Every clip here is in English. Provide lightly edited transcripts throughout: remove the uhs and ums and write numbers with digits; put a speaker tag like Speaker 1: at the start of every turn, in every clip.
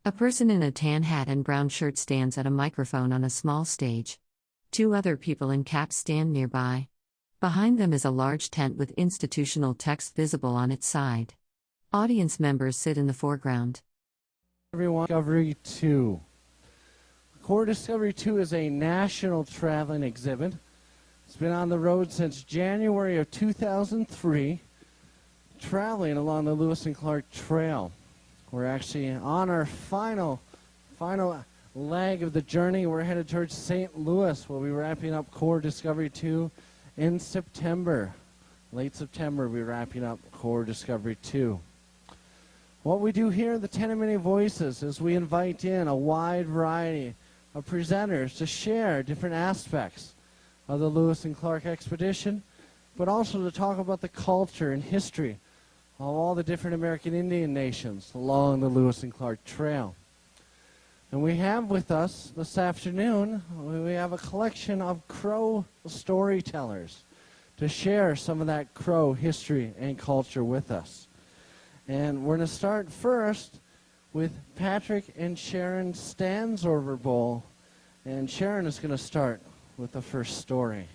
Speaker 1: A person in a tan hat and brown shirt stands at a microphone on a small stage. Two other people in caps stand nearby. Behind them is a large tent with institutional text visible on its side. Audience members sit in the foreground.
Speaker 2: Everyone, Discovery 2. Core Discovery 2 is a national traveling exhibit. It's been on the road since January of 2003, traveling along the Lewis and Clark Trail. We're actually on our final leg of the journey. We're headed towards St. Louis. We'll be wrapping up Core Discovery 2 in September. Late September, we'll be wrapping up Core Discovery 2. What we do here in the 10 Minute Voices is we invite in a wide variety of presenters to share different aspects of the Lewis and Clark expedition, but also to talk about the culture and history of all the different American Indian nations along the Lewis and Clark Trail. And we have with us this afternoon, we have a collection of Crow storytellers to share some of that Crow history and culture with us. And we're going to start first with Patrick and Sharon Stansoverbowl. And Sharon is going to start with the first story.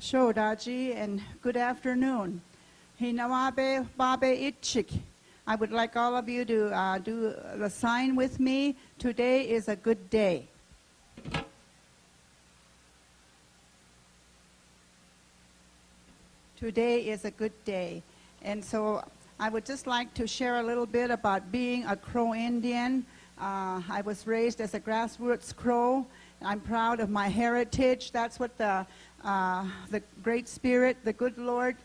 Speaker 3: Shodaji, and good afternoon. Hinawabe Babe Itchik. I would like all of you to do the sign with me. Today is a good day. Today is a good day. And so I would just like to share a little bit about being a Crow Indian. I was raised as a grassroots Crow. I'm proud of my heritage. That's what the Great Spirit, the good Lord,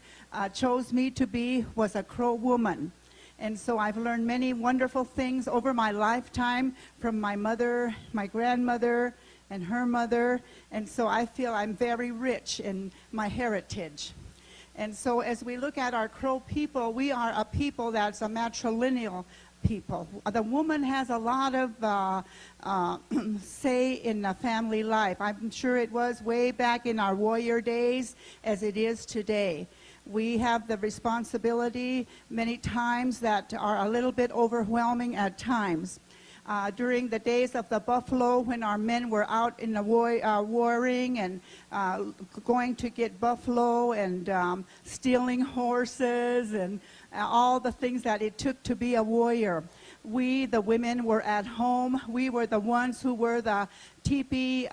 Speaker 3: chose me to be, was a Crow woman. And so I've learned many wonderful things over my lifetime from my mother, my grandmother, and her mother. And so I feel I'm very rich in my heritage. And so as we look at our Crow people, we are a people that's a matrilineal people. The woman has a lot of say in the family life. I'm sure it was way back in our warrior days as it is today. We have the responsibility many times that are a little bit overwhelming at times. During the days of the buffalo, when our men were out in the warring and going to get buffalo and stealing horses and all the things that it took to be a warrior. We, the women, were at home. We were the ones who were the teepee.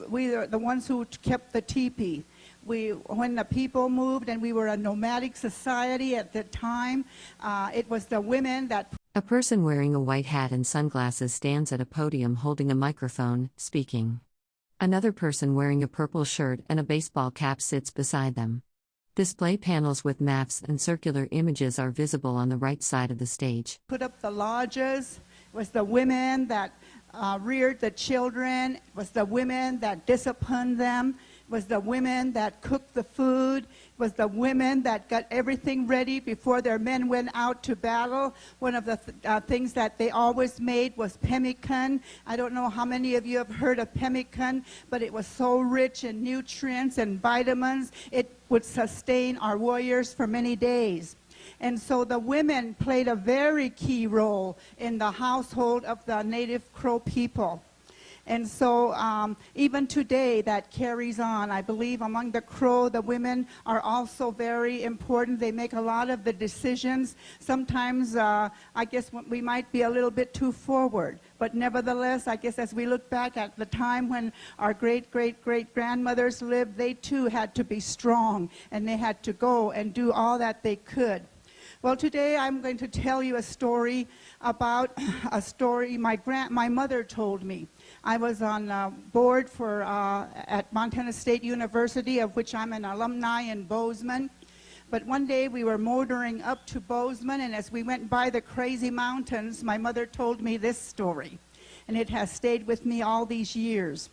Speaker 3: We were the ones who kept the teepee. When the people moved, and we were a nomadic society at the time, it was the women that...
Speaker 1: A person wearing a white hat and sunglasses stands at a podium holding a microphone, speaking. Another person wearing a purple shirt and a baseball cap sits beside them. Display panels with maps and circular images are visible on the right side of the stage.
Speaker 3: Put up the lodges. It was the women that reared the children. It was the women that disciplined them. It was the women that cooked the food. It was the women that got everything ready before their men went out to battle. One of the things that they always made was pemmican. I don't know how many of you have heard of pemmican, but it was so rich in nutrients and vitamins, it would sustain our warriors for many days. And so the women played a very key role in the household of the native Crow people. And so even today that carries on. I believe among the Crow, the women are also very important. They make a lot of the decisions. Sometimes I guess we might be a little bit too forward. But nevertheless, I guess as we look back at the time when our great-great-great-grandmothers lived, they too had to be strong, and they had to go and do all that they could. Well, today I'm going to tell you a story about a story my mother told me. I was on board for at Montana State University, of which I'm an alumni in Bozeman. But one day we were motoring up to Bozeman, and as we went by the crazy mountains, my mother told me this story. And it has stayed with me all these years.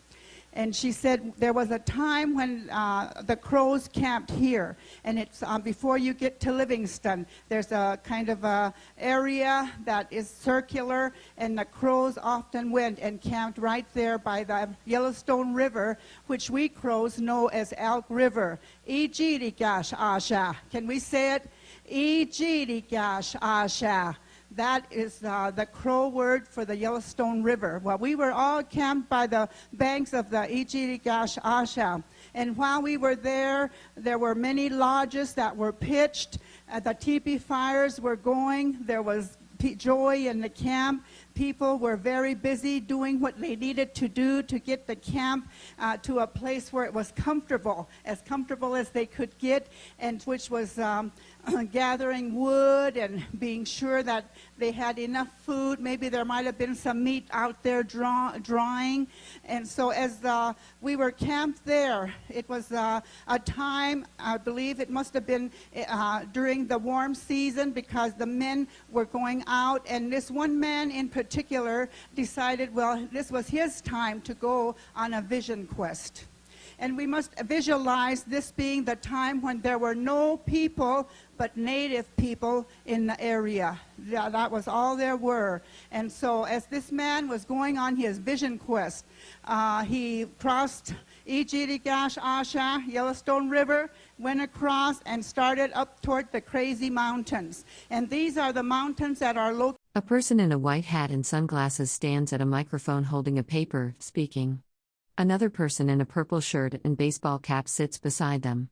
Speaker 3: And she said there was a time when the Crows camped here, and it's before you get to Livingston. There's a kind of a area that is circular, and the Crows often went and camped right there by the Yellowstone River, which we Crows know as Elk River. Ijirigash Asha. Can we say it? Ijirigash Asha. That is the Crow word for the Yellowstone River. Well, we were all camped by the banks of the Ijirigash Asha. And while we were there, there were many lodges that were pitched. The teepee fires were going. There was joy in the camp. People were very busy doing what they needed to do to get the camp to a place where it was comfortable as they could get, and which was gathering wood and being sure that they had enough food. Maybe there might have been some meat out there drying. And so as we were camped there, it was a time, I believe it must have been during the warm season, because the men were going out, and this one man in particular decided, well, this was his time to go on a vision quest. And we must visualize this being the time when there were no people but native people in the area. That was all there were. And so as this man was going on his vision quest, he crossed Ijirigash Asha, Yellowstone River, went across and started up toward the Crazy Mountains. And these are the mountains that are located.
Speaker 1: A person in a white hat and sunglasses stands at a microphone holding a paper, speaking. Another person in a purple shirt and baseball cap sits beside them.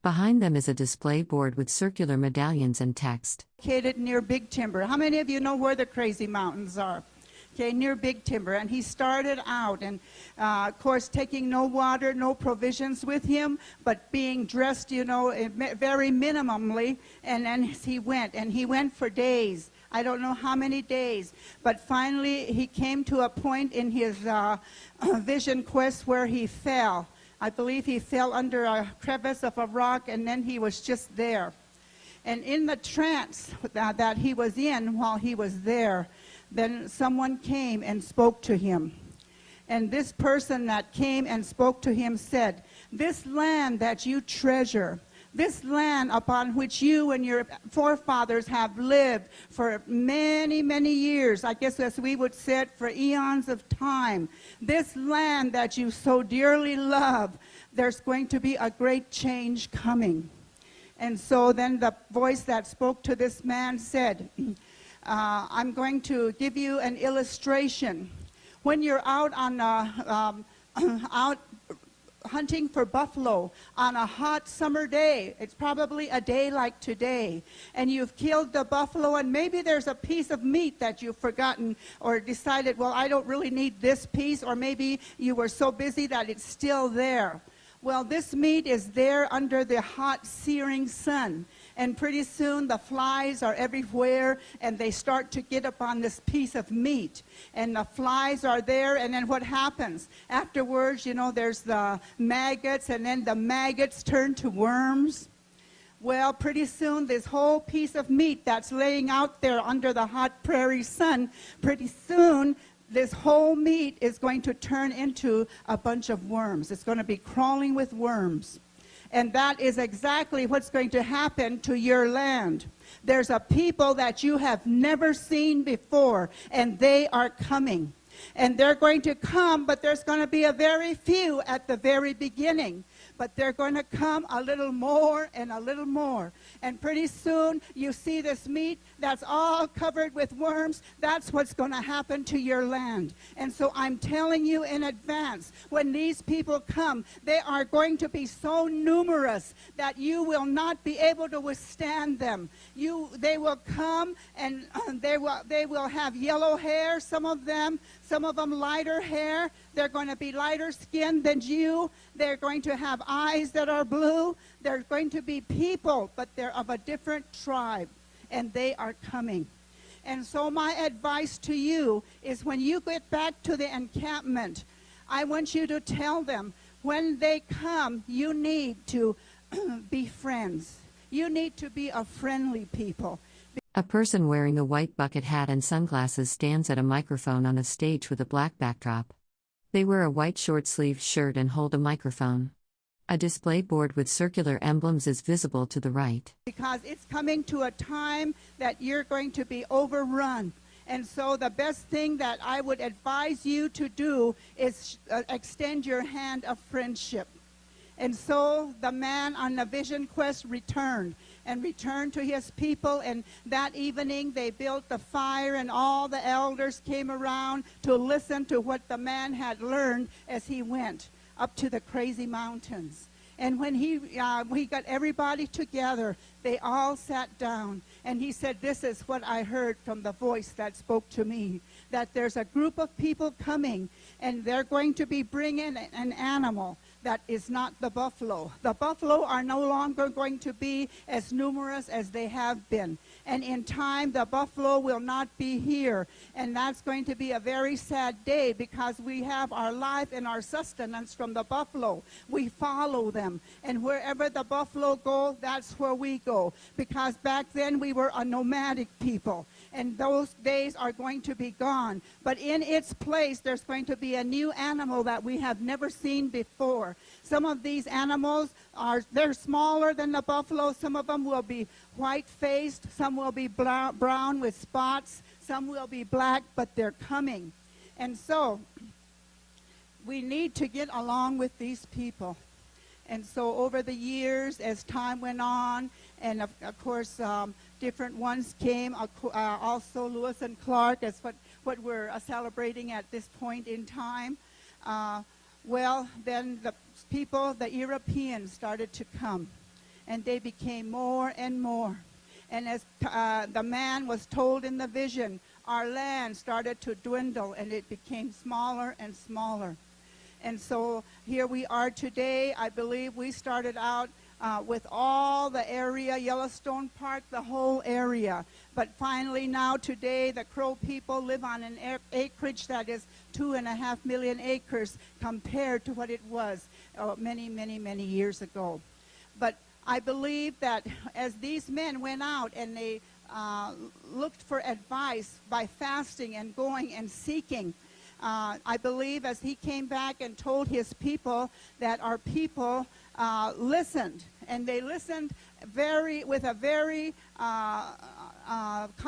Speaker 1: Behind them is a display board with circular medallions and text.
Speaker 3: Located near Big Timber. How many of you know where the Crazy Mountains are? Okay, near Big Timber. And he started out, and of course taking no water, no provisions with him, but being dressed, you know, very minimally. And then he went for days. I don't know how many days, but finally he came to a point in his vision quest where he fell. I believe he fell under a crevice of a rock, and then he was just there. And in the trance that he was in while he was there, then someone came and spoke to him. And this person that came and spoke to him said, "This land that you treasure, this land upon which you and your forefathers have lived for many, many years, I guess as we would say it, for eons of time, this land that you so dearly love, there's going to be a great change coming." And so then the voice that spoke to this man said, I'm going to give you an illustration. When you're out on out hunting for buffalo on a hot summer day, it's probably a day like today, and you've killed the buffalo, and maybe there's a piece of meat that you've forgotten or decided, well, I don't really need this piece, or maybe you were so busy that it's still there. Well, this meat is there under the hot, searing sun. And pretty soon the flies are everywhere, and they start to get up on this piece of meat. And the flies are there, and then what happens? Afterwards, you know, there's the maggots, and then the maggots turn to worms. Well, pretty soon this whole piece of meat that's laying out there under the hot prairie sun, pretty soon this whole meat is going to turn into a bunch of worms. It's going to be crawling with worms. And that is exactly what's going to happen to your land. There's a people that you have never seen before, and they are coming. And they're going to come, but there's going to be a very few at the very beginning. But they're going to come a little more and a little more. And pretty soon you see this meat that's all covered with worms. That's what's going to happen to your land. And so I'm telling you in advance, when these people come, they are going to be so numerous that you will not be able to withstand them. They will come, and they will have yellow hair, some of them lighter hair. They're going to be lighter skinned than you. They're going to have eyes that are blue. They're going to be people, but they're of a different tribe, and they are coming. And so my advice to you is, when you get back to the encampment, I want you to tell them, when they come, you need to be friends. You need to be a friendly people.
Speaker 1: A person wearing a white bucket hat and sunglasses stands at a microphone on a stage with a black backdrop. They wear a white short-sleeved shirt and hold a microphone. A display board with circular emblems is visible to the right.
Speaker 3: Because it's coming to a time that you're going to be overrun. And so the best thing that I would advise you to do is extend your hand of friendship. And so the man on the vision quest returned to his people. And that evening they built the fire, and all the elders came around to listen to what the man had learned as he went up to the crazy mountains. And when he got everybody together, they all sat down. And he said, this is what I heard from the voice that spoke to me, that there's a group of people coming, and they're going to be bringing an animal that is not the buffalo. The buffalo are no longer going to be as numerous as they have been. And in time, the buffalo will not be here. And that's going to be a very sad day, because we have our life and our sustenance from the buffalo. We follow them. And wherever the buffalo go, that's where we go. Because back then we were a nomadic people. And those days are going to be gone. But in its place, there's going to be a new animal that we have never seen before. Some of these animals they're smaller than the buffalo. Some of them will be white-faced. Some will be brown with spots. Some will be black, but they're coming. And so we need to get along with these people. And so over the years, as time went on, and of course, different ones came, also Lewis and Clark, as what we're celebrating at this point in time. Well, then the people, the Europeans, started to come, and they became more and more. And as the man was told in the vision, our land started to dwindle, and it became smaller and smaller. And so here we are today. I believe we started out with all the area, Yellowstone Park, the whole area. But finally now today, the Crow people live on an acreage that is 2.5 million acres compared to what it was many, many, many years ago. But I believe that as these men went out and they looked for advice by fasting and going and seeking, I believe as he came back and told his people that our people listened, and they listened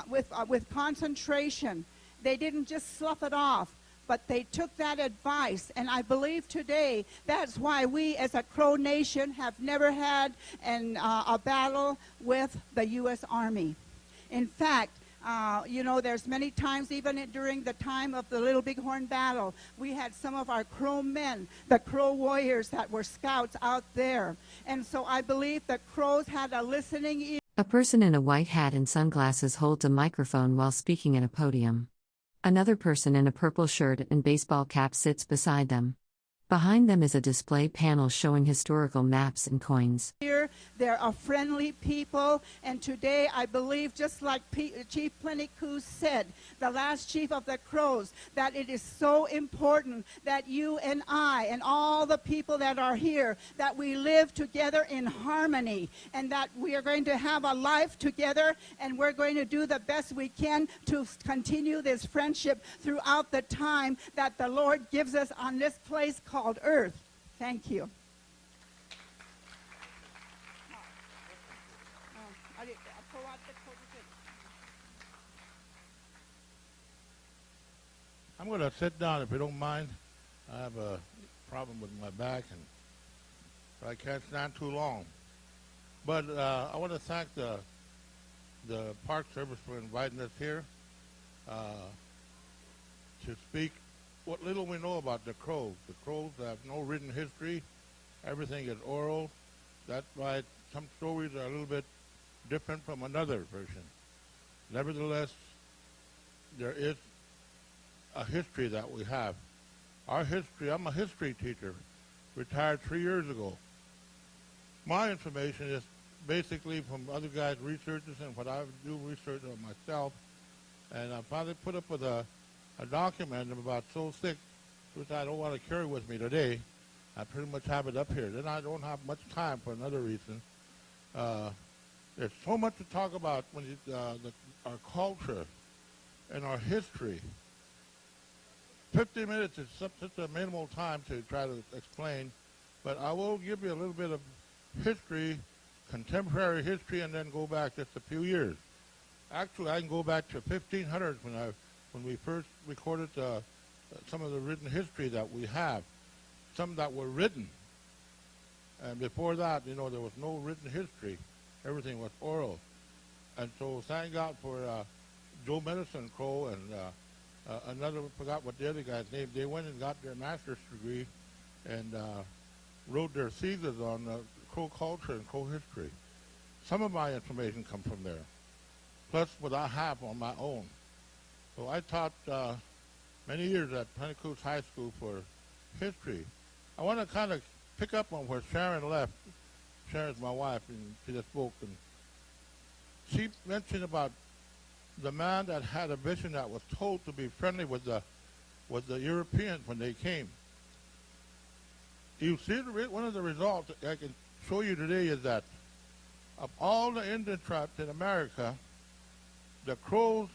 Speaker 3: with concentration. They didn't just slough it off, but they took that advice. And I believe today that's why we as a Crow nation have never had a battle with the U.S. Army. In fact, there's many times, even during the time of the Little Bighorn battle, we had some of our Crow men, the Crow warriors that were scouts out there. And so I believe the Crows had a listening ear.
Speaker 1: A person in a white hat and sunglasses holds a microphone while speaking at a podium. Another person in a purple shirt and baseball cap sits beside them. Behind them is a display panel showing historical maps and coins.
Speaker 3: They're a friendly people, and today I believe, just like Chief Plenty-Coup said, the last chief of the Crows, that it is so important that you and I and all the people that are here, that we live together in harmony, and that we are going to have a life together, and we're going to do the best we can to continue this friendship throughout the time that the Lord gives us on this place called Earth. Thank you.
Speaker 4: I'm going to sit down if you don't mind. I have a problem with my back, and so I can't stand too long. But I want to thank the Park Service for inviting us here to speak what little we know about the Crows. The Crows have no written history. Everything is oral. That's why some stories are a little bit different from another version. Nevertheless, there is a history that we have. Our history, I'm a history teacher, retired 3 years ago. My information is basically from other guys' researches and what I do research on myself. And I finally put up with a document I'm about so sick, which I don't want to carry with me today. I pretty much have it up here. Then I don't have much time for another reason. There's so much to talk about when our culture and our history. 50 minutes is such a minimal time to try to explain, but I will give you a little bit of history, contemporary history, and then go back just a few years. Actually, I can go back to 1500s when we first recorded some of the written history that we have, some that were written. And before that, there was no written history. Everything was oral. And so thank God for Joe Medicine Crow and another, forgot what the other guy's name. They went and got their master's degree and wrote their thesis on Crow culture and Crow history. Some of my information comes from there, plus what I have on my own. So I taught many years at Pentecost High School for history. I want to kind of pick up on where Sharon left. Sharon's my wife, and she just spoke. And she mentioned about the man that had a vision that was told to be friendly with the Europeans when they came. You see, one of the results I can show you today is that of all the Indian tribes in America, the Crows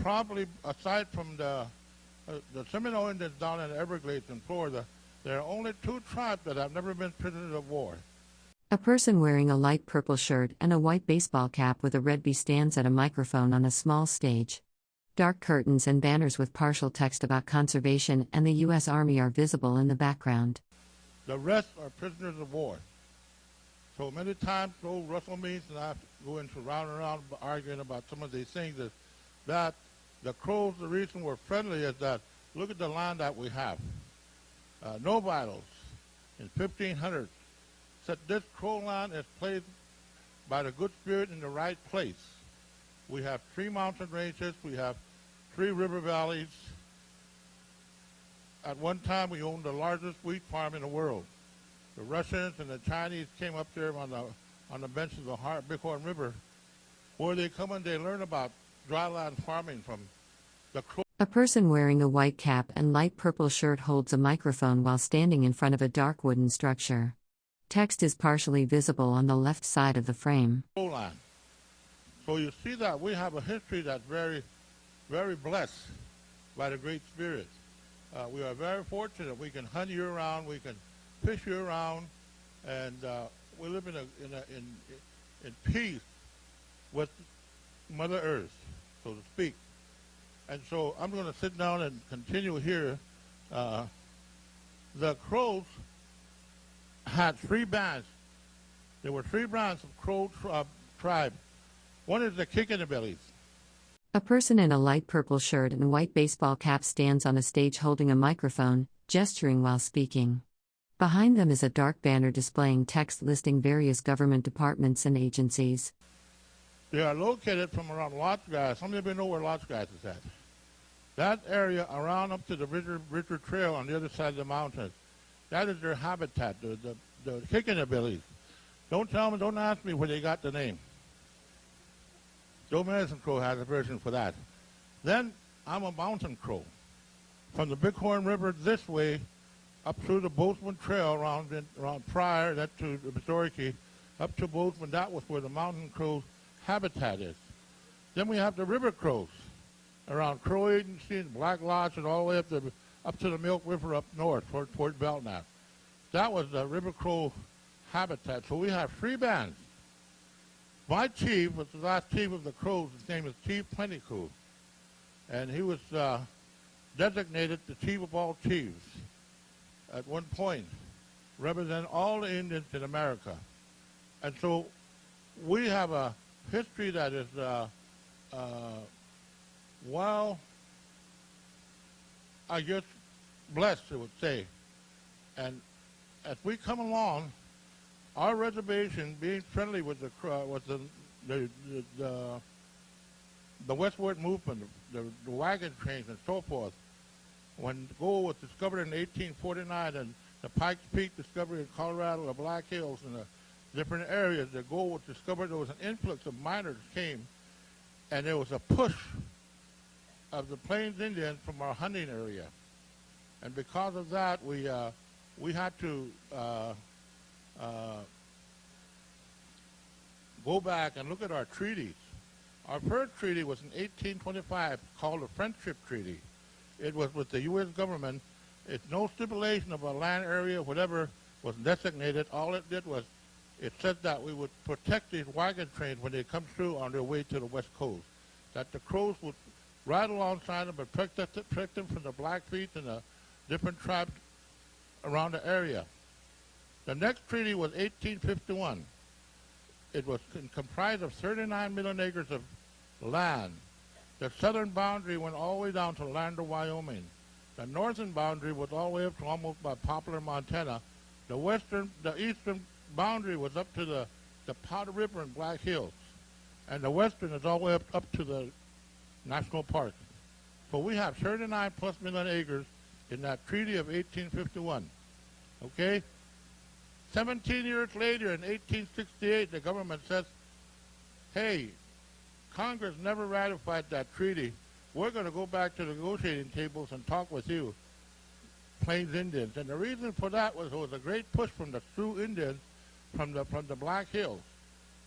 Speaker 4: probably, aside from the Seminole Indians down in the Everglades in Florida, there are only 2 tribes that have never been prisoners of war.
Speaker 1: A person wearing a light purple shirt and a white baseball cap with a red B stands at a microphone on a small stage. Dark curtains and banners with partial text about conservation and the U.S. Army are visible in the background.
Speaker 4: The rest are prisoners of war. So many times, old Russell Means and I go into round and round arguing about some of these things, is that the Crows, the reason we're friendly is that look at the land that we have. No vitals in 1500 said this Crow land is placed by the Good Spirit in the right place. We have 3 mountain ranges, we have 3 river valleys. At one time, we owned the largest wheat farm in the world. The Russians and the Chinese came up there on the benches of the Bighorn River, where they come and they learn about dryland farming from the Crow.
Speaker 1: A person wearing a white cap and light purple shirt holds a microphone while standing in front of a dark wooden structure. Text is partially visible on the left side of the frame.
Speaker 4: Land. So you see that we have a history that's very, very blessed by the Great Spirit. We are very fortunate. We can hunt year-round, we can fish year-round, and we live in peace with Mother Earth, so to speak. And so I'm going to sit down and continue here. The Crows had 3 bands. There were 3 bands of Crow tribe. One is the Kick-in-the-Bellies.
Speaker 1: A person in a light purple shirt and white baseball cap stands on a stage holding a microphone, gesturing while speaking. Behind them is a dark banner displaying text listing various government departments and agencies.
Speaker 4: They are located from around Lots Grass. Some of you know where Lots Grass is at. That area around up to the River Trail on the other side of the mountains, that is their habitat, the Kick-in-the-Bellies. Don't tell me, don't ask me where they got the name. Joe Medicine Crow has a version for that. Then I'm a mountain crow. From the Bighorn River this way, up through the Bozeman Trail around Pryor, that to the Missouri, up to Bozeman, that was where the mountain crow habitat is. Then we have the river crows around Crow Agency and Black Lodge and all the way up to the Milk River up north toward Belknap. That was the river crow habitat. So we have 3 bands. My chief was the last chief of the Crows. His name is Chief Plentycool. And he was designated the chief of all chiefs at one point, representing all the Indians in America. And so we have a history that is, well, I guess, blessed, I would say. And as we come along, our reservation, being friendly with the westward movement, the wagon trains and so forth. When gold was discovered in 1849 and the Pikes Peak discovery in Colorado, the Black Hills and the different areas, the gold was discovered, there was an influx of miners came, and there was a push of the Plains Indians from our hunting area. And because of that, we had to go back and look at our treaties. Our first treaty was in 1825 called the Friendship Treaty. it was with the U.S. government. It's no stipulation of a land area, whatever was designated. All it did was it said that we would protect these wagon trains when they come through on their way to the West Coast, that the Crows would ride alongside them and protect them from the Blackfeet and the different tribes around the area. The next treaty was 1851. It was comprised of 39 million acres of land. The southern boundary went all the way down to Lander, Wyoming. The northern boundary was all the way up to almost by Poplar, Montana. The eastern boundary was up to the Powder River and Black Hills. And the western is all the way up to the national park. So we have 39 plus million acres in that treaty of 1851. Okay? 17 years later, in 1868, the government says, hey, Congress never ratified that treaty. We're going to go back to the negotiating tables and talk with you, Plains Indians. And the reason for that was there was a great push from the Sioux Indians from the Black Hills.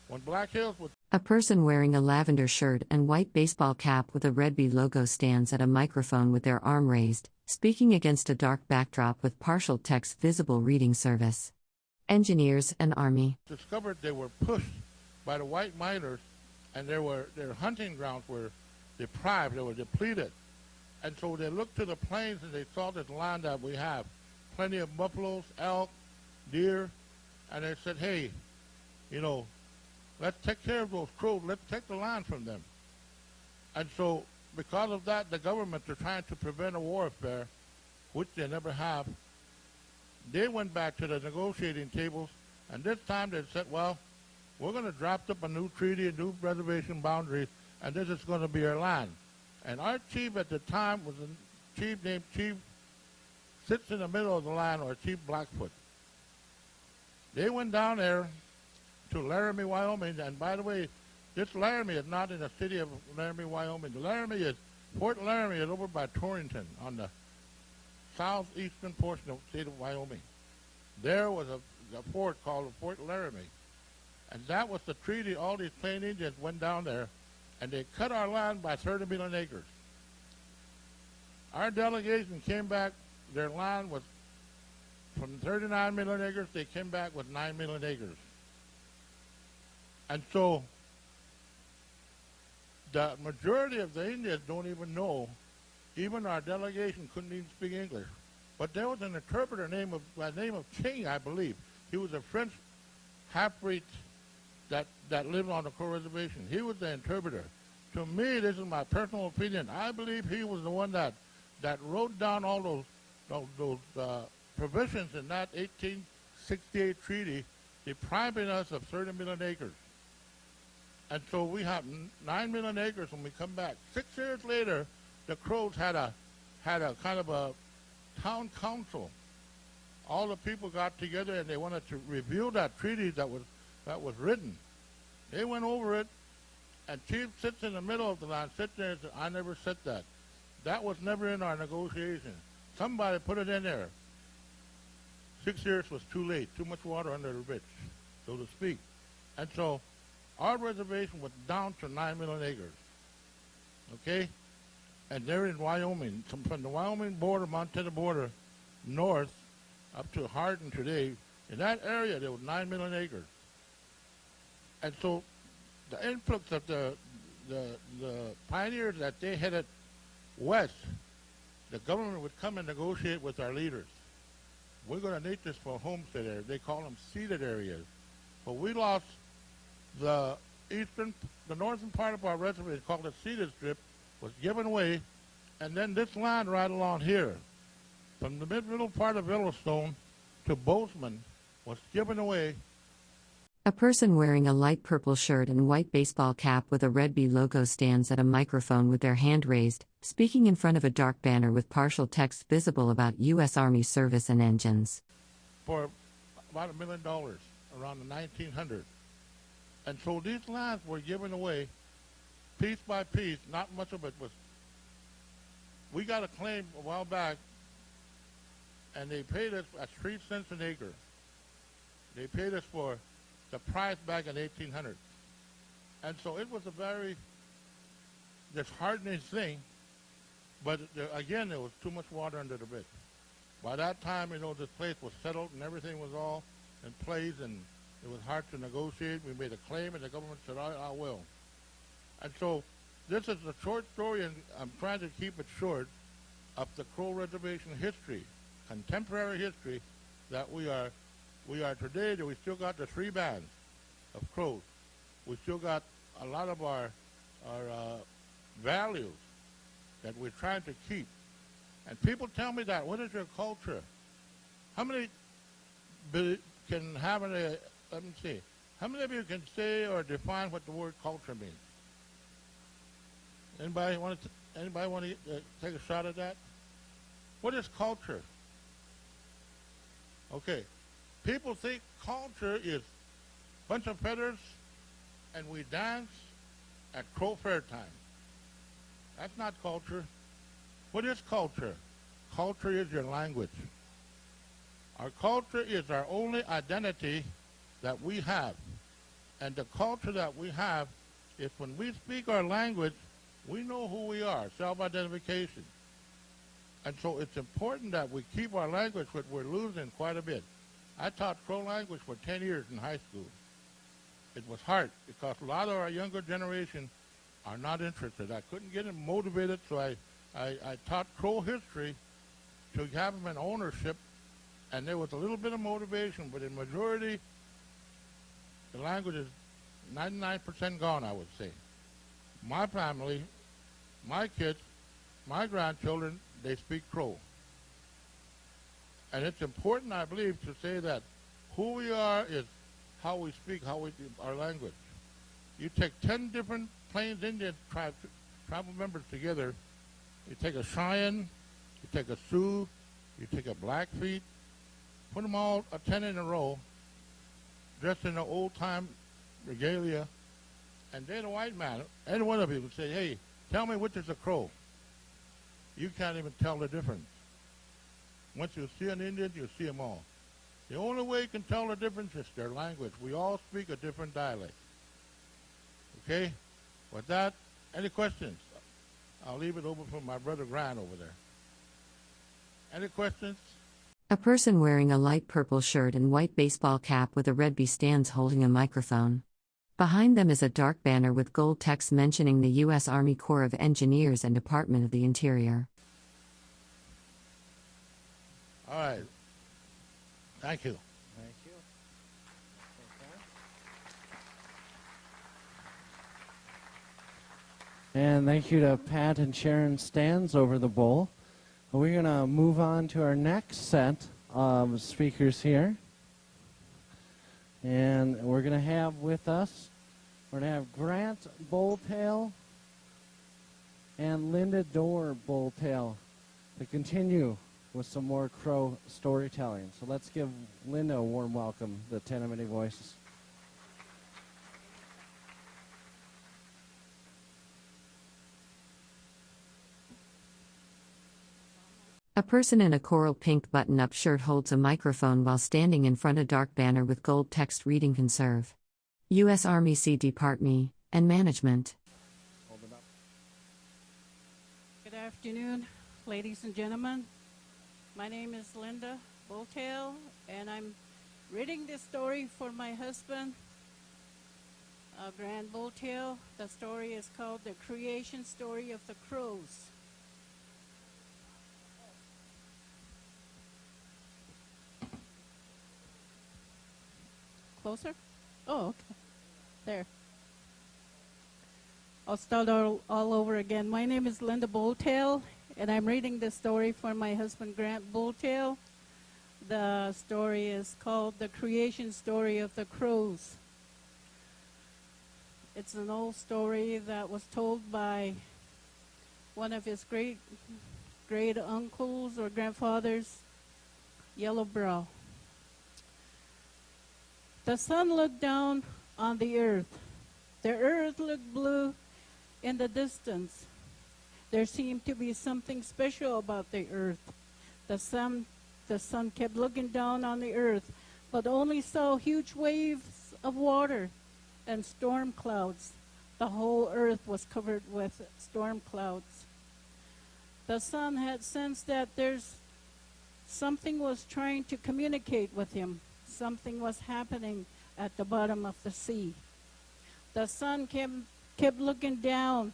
Speaker 4: When Black Hills was...
Speaker 1: A person wearing a lavender shirt and white baseball cap with a Red Bee logo stands at a microphone with their arm raised, speaking against a dark backdrop with partial text visible reading service. Engineers and Army
Speaker 4: discovered they were pushed by the white miners, and their hunting grounds were deprived, they were depleted. And so they looked to the plains and they saw this land that we have, plenty of buffaloes, elk, deer, and they said, hey, you know, let's take care of those Crows, let's take the land from them. And so because of that, the governments are trying to prevent a warfare, which they never have. They went back to the negotiating tables, and this time they said, well, we're going to draft up a new treaty, a new reservation boundary, and this is going to be our land. And our chief at the time was a chief named Chief sits in the middle of the land, or Chief Blackfoot. They went down there to Laramie, Wyoming, and by the way, this Laramie is not in the city of Laramie, Wyoming. Fort Laramie is over by Torrington on the southeastern portion of the state of Wyoming. There was a fort called Fort Laramie. And that was the treaty. All these Plain Indians went down there, and they cut our land by 30 million acres. Our delegation came back, their land was from 39 million acres, they came back with 9 million acres. And so the majority of the Indians don't even know. Even our delegation couldn't even speak English. But there was an interpreter by the name of Ching, I believe. He was a French half-breed that lived on the Crow Reservation. He was the interpreter. To me, this is my personal opinion, I believe he was the one that wrote down all those provisions in that 1868 treaty depriving us of 30 million acres. And so we have 9 million acres when we come back. 6 years later, the Crows had a kind of a town council. All the people got together and they wanted to review that treaty that was written. They went over it, and Chief sits in the middle of the land, sits there and said, I never said that. That was never in our negotiation. Somebody put it in there. 6 years was too late, too much water under the bridge, so to speak. And so our reservation was down to 9 million acres. Okay? And they're in Wyoming. From the Wyoming border, Montana border, north, up to Hardin today, in that area there was 9 million acres. And so the influx of the pioneers that they headed west, the government would come and negotiate with our leaders. We're going to need this for homestead areas. They call them ceded areas. But we lost the northern part of our reservation, called the ceded strip, was given away, and then this land right along here, from the middle part of Yellowstone to Bozeman, was given away.
Speaker 1: A person wearing a light purple shirt and white baseball cap with a Red Bee logo stands at a microphone with their hand raised, speaking in front of a dark banner with partial text visible about U.S. Army service and engines.
Speaker 4: For about $1 million around the 1900s. And so these lands were given away piece by piece. Not much of it was. We got a claim a while back, and they paid us at 3 cents an acre. They paid us for the price back in 1800. And so it was a very disheartening thing. But again, there was too much water under the bridge. By that time, this place was settled and everything was all in place, and it was hard to negotiate. We made a claim, and the government said, I will. And so this is a short story, and I'm trying to keep it short, of the Crow Reservation history, contemporary history, that we are today, that we still got the 3 bands of Crows. We still got a lot of our values that we're trying to keep. And people tell me that, what is your culture? How many can have let me see, how many of you can say or define what the word culture means? Anybody want to take a shot at that? What is culture? Okay. People think culture is a bunch of feathers and we dance at Crow Fair time. That's not culture. What is culture? Culture is your language. Our culture is our only identity that we have. And the culture that we have is when we speak our language, we know who we are, self-identification. And so it's important that we keep our language, but we're losing quite a bit. I taught Crow language for 10 years in high school. It was hard because a lot of our younger generation are not interested. I couldn't get them motivated, so I taught Crow history to have them in ownership, and there was a little bit of motivation, but in majority, the language is 99% gone, I would say. My family, my kids, my grandchildren, they speak Crow. And it's important, I believe, to say that who we are is how we speak, our language. You take 10 different Plains Indian tribal members together. You take a Cheyenne, you take a Sioux, you take a Blackfeet, put them all 10 in a row, dressed in the old-time regalia, and then a white man, any one of you would say, hey, tell me which is a Crow. You can't even tell the difference. Once you see an Indian, you see them all. The only way you can tell the difference is their language. We all speak a different dialect. Okay? With that, any questions? I'll leave it open for my brother Grant over there. Any questions?
Speaker 1: A person wearing a light purple shirt and white baseball cap with a red B stands holding a microphone. Behind them is a dark banner with gold text mentioning the U.S. Army Corps of Engineers and Department of the Interior.
Speaker 4: All right. Thank you.
Speaker 2: Thank you. And thank you to Pat and Sharon Stands over the bowl. We're going to move on to our next set of speakers here. And we're going to have with us, we're going to have Grant Bulltail and Linda Dorr Bulltail to continue with some more Crow storytelling. So let's give Linda a warm welcome, the Tenemini Voices.
Speaker 1: A person in a coral pink button-up shirt holds a microphone while standing in front of a dark banner with gold text reading Conserve. U.S. Army Sea Department and Management.
Speaker 5: Good afternoon, ladies and gentlemen. My name is Linda Bulltail, and I'm reading this story for my husband, Grant Bulltail. The story is called The Creation Story of the Crows. Closer? Oh, okay. There. I'll start all over again. My name is Linda Bulltail, and I'm reading this story for my husband, Grant Bulltail. The story is called The Creation Story of the Crows. It's an old story that was told by one of his great uncles or grandfathers, Yellow Brow. The sun looked down on the earth. The earth looked blue in the distance. There seemed to be something special about the earth. The sun kept looking down on the earth, but only saw huge waves of water and storm clouds. The whole earth was covered with storm clouds. The sun had sensed that something was trying to communicate with him. Something was happening at the bottom of the sea. The sun kept looking down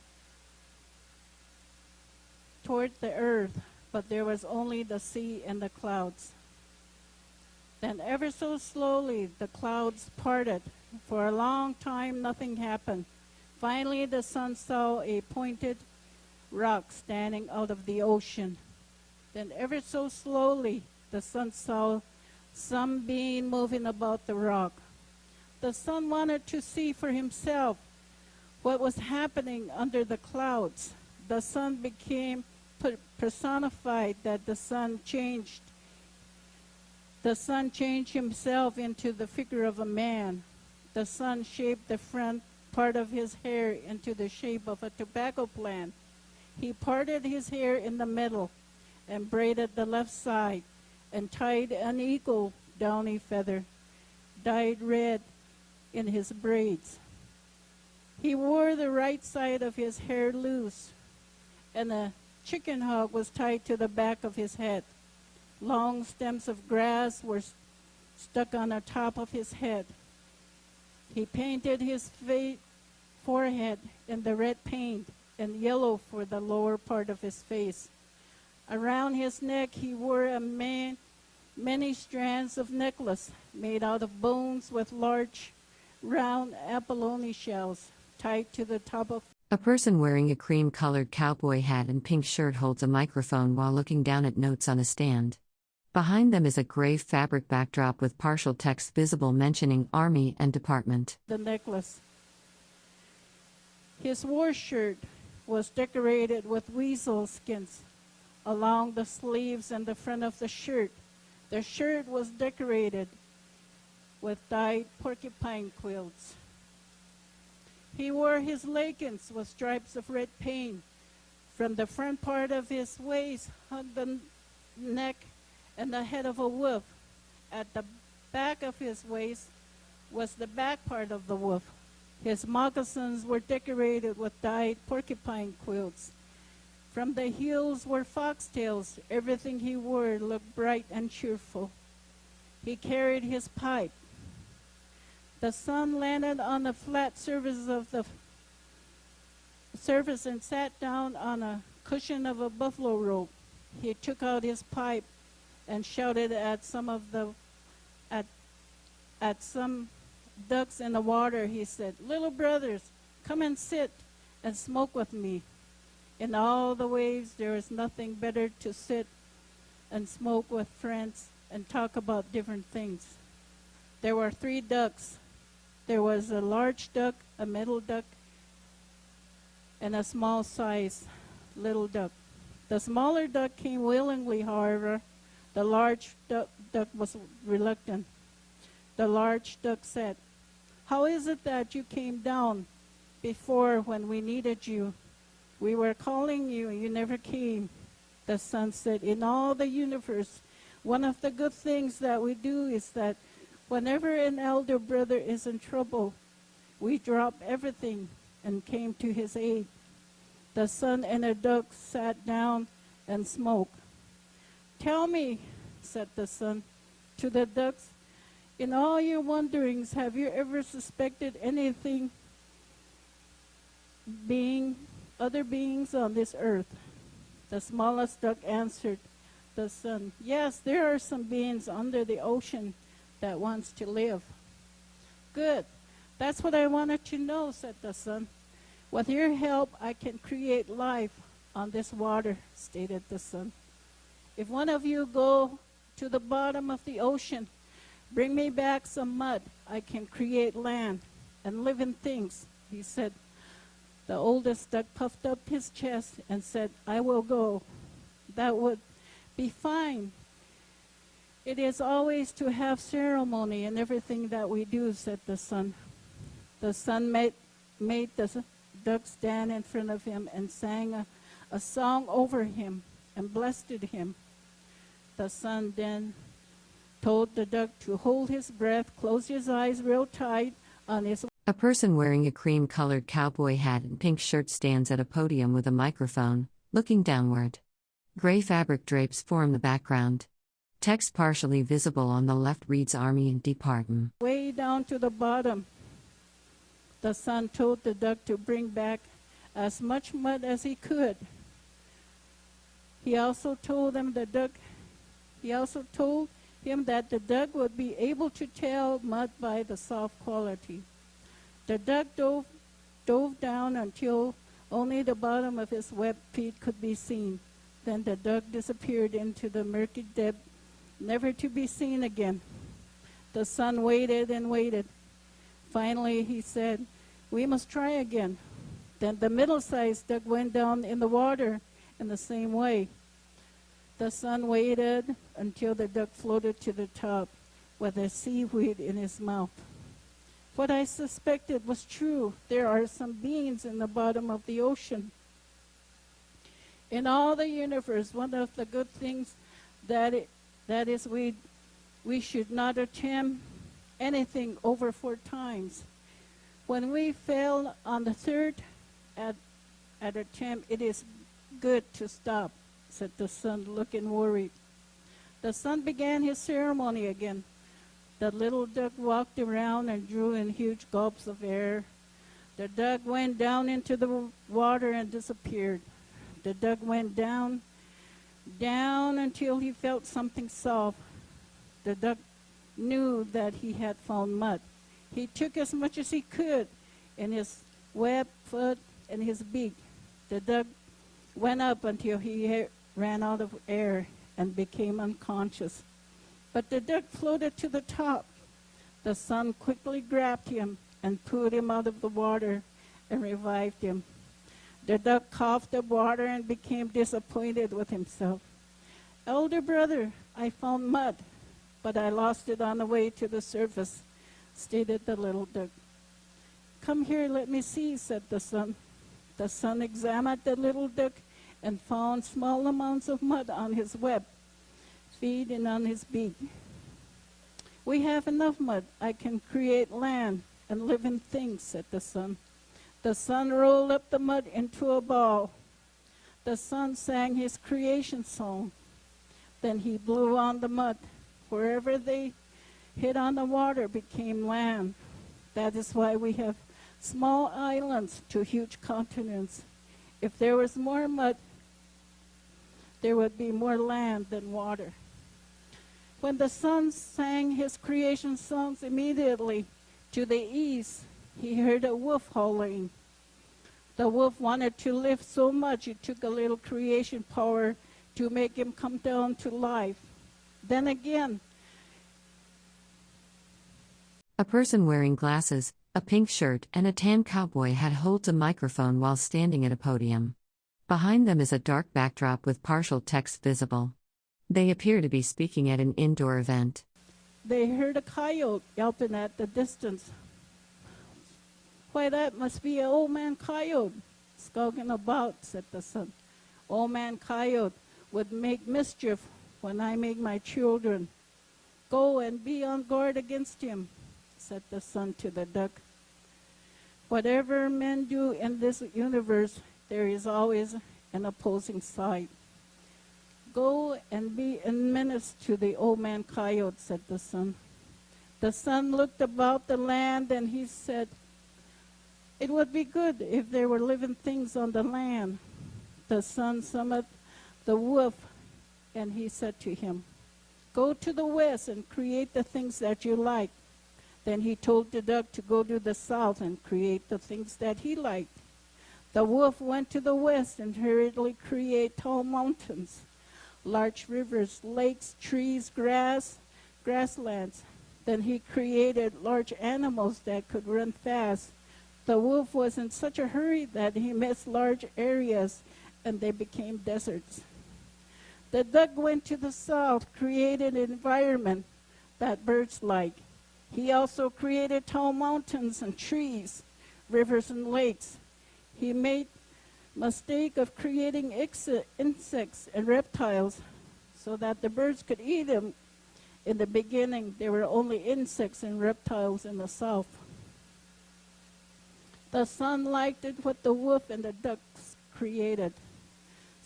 Speaker 5: toward the earth, but there was only the sea and the clouds. Then ever so slowly the clouds parted. For a long time nothing happened. Finally the sun saw a pointed rock standing out of the ocean. Then ever so slowly the sun saw some being moving about the rock. The sun wanted to see for himself what was happening under the clouds. The sun became personified, that the sun changed. The sun changed himself into the figure of a man. The sun shaped the front part of his hair into the shape of a tobacco plant. He parted his hair in the middle and braided the left side and tied an eagle downy feather, dyed red, in his braids. He wore the right side of his hair loose, and a chicken hog was tied to the back of his head. Long stems of grass were stuck on the top of his head. He painted his forehead in the red paint and yellow for the lower part of his face. Around his neck he wore many strands of necklace made out of bones with large round abalone shells tied to the top of.
Speaker 1: A person wearing a cream-colored cowboy hat and pink shirt holds a microphone while looking down at notes on a stand. Behind them is a gray fabric backdrop with partial text visible mentioning Army and Department.
Speaker 5: The necklace. His war shirt was decorated with weasel skins along the sleeves and the front of the shirt. The shirt was decorated with dyed porcupine quills. He wore his leggings with stripes of red paint. From the front part of his waist hung the neck and the head of a wolf. At the back of his waist was the back part of the wolf. His moccasins were decorated with dyed porcupine quills. From the heels were foxtails. Everything he wore looked bright and cheerful. He carried his pipe. The sun landed on the flat surface of the surface and sat down on a cushion of a buffalo robe. He took out his pipe and shouted at some ducks in the water. He said, "Little brothers, come and sit and smoke with me." In all the waves, there is nothing better to sit and smoke with friends and talk about different things. There were 3 ducks. There was a large duck, a middle duck, and a small size little duck. The smaller duck came willingly, however. The large duck was reluctant. The large duck said, "How is it that you came down before when we needed you? We were calling you and you never came." The sun said, "In all the universe, one of the good things that we do is that whenever an elder brother is in trouble, we drop everything and came to his aid." The sun and the duck sat down and smoked. "Tell me," said the sun to the ducks, "in all your wanderings, have you ever suspected anything other beings on this earth?" The smallest duck answered the sun, "Yes, there are some beings under the ocean that wants to live." "Good. That's what I wanted to know," said the sun. "With your help, I can create life on this water," stated the sun. "If one of you go to the bottom of the ocean, bring me back some mud, I can create land and living things," he said. The oldest duck puffed up his chest and said, "I will go." "That would be fine. It is always to have ceremony in everything that we do," said the sun. The sun made the duck stand in front of him and sang a song over him and blessed him. The sun then told the duck to hold his breath, close his eyes real tight on his.
Speaker 1: A person wearing a cream-colored cowboy hat and pink shirt stands at a podium with a microphone, looking downward. Gray fabric drapes form the background. Text partially visible on the left reads Army and Department.
Speaker 5: Way down to the bottom, the son told the duck to bring back as much mud as he could. He also told him that the duck would be able to tell mud by the soft quality. The duck dove down until only the bottom of his webbed feet could be seen. Then the duck disappeared into the murky depth, never to be seen again. The son waited and waited. Finally, he said, "We must try again." Then the middle-sized duck went down in the water in the same way. The son waited until the duck floated to the top with a seaweed in his mouth. What I suspected was true. There are some beings in the bottom of the ocean. In all the universe, one of the good things that is we should not attempt anything over 4 times. When we fail on the third attempt, it is good to stop, said the son, looking worried. The son began his ceremony again. The little duck walked around and drew in huge gulps of air. The duck went down into the water and disappeared. The duck went down until he felt something soft. The duck knew that he had found mud. He took as much as he could in his webbed foot and his beak. The duck went up until he ran out of air and became unconscious. But the duck floated to the top. The son quickly grabbed him and pulled him out of the water and revived him. The duck coughed up water and became disappointed with himself. "Elder brother, I found mud, but I lost it on the way to the surface," stated the little duck. "Come here, let me see," said the son. The son examined the little duck and found small amounts of mud on his web, feet, and on his beak. "We have enough mud. I can create land and living things," said the son. The son rolled up the mud into a ball. The son sang his creation song. Then he blew on the mud. Wherever they hit on the water became land. That is why we have small islands to huge continents. If there was more mud, there would be more land than water. When the son sang his creation songs, immediately to the east, he heard a wolf howling. The wolf wanted to live so much it took a little creation power to make him come down to life. Then again,
Speaker 1: A person wearing glasses, a pink shirt, and a tan cowboy hat holds a microphone while standing at a podium. Behind them is a dark backdrop with partial text visible. They appear to be speaking at an indoor event.
Speaker 5: they heard a coyote yelping at the distance. "Why, that must be an old man coyote skulking about," said the son. "Old man coyote would make mischief when I make my children. Go and be on guard against him," said the son to the duck. Whatever men do in this universe, there is always an opposing side. "Go and be a menace to the old man coyote," said the son. The son looked about the land and he said, "It would be good if there were living things on the land." The son summoned the wolf and he said to him, "Go to the west and create the things that you like." Then he told the duck to go to the south and create the things that he liked. The wolf went to the west and hurriedly created tall mountains, large rivers, lakes, trees, grasslands. Then he created large animals that could run fast. The wolf was in such a hurry that he missed large areas and they became deserts. The duck went to the south, created an environment that birds like. He also created tall mountains and trees, rivers and lakes. He made mistake of creating insects and reptiles so that the birds could eat them. In the beginning, there were only insects and reptiles in the south. The son liked it what the wolf and the ducks created.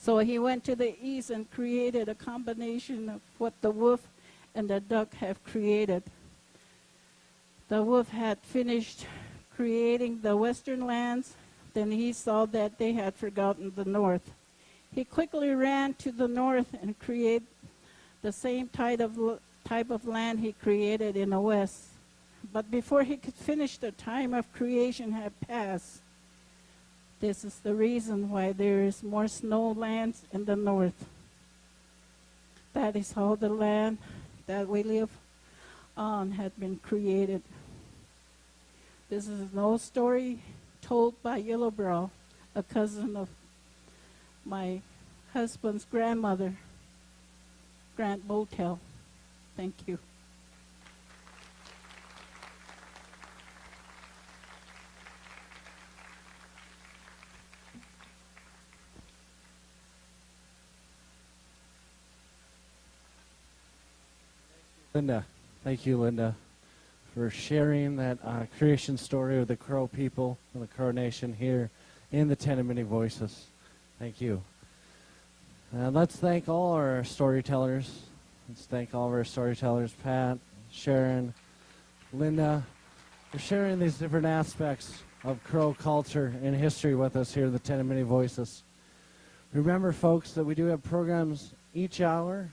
Speaker 5: So he went to the east and created a combination of what the wolf and the duck have created. The wolf had finished creating the western lands, then he saw that they had forgotten the north. He quickly ran to the north and created the same type of land he created in the west. But before he could finish, the time of creation had passed. This is the reason why there is more snow lands in the north. That is how the land that we live on had been created. This is an old story told by Yellowbrow, a cousin of my husband's grandmother, Grant Botel. Thank you.
Speaker 2: Linda. Thank you, Linda, for sharing that creation story of the Crow people and the Crow Nation here in the 10 Many Voices. Thank you. And let's thank all our storytellers. Let's thank all of our storytellers, Pat, Sharon, Linda, for sharing these different aspects of Crow culture and history with us here in the 10 Many Voices. Remember, folks, that we do have programs each hour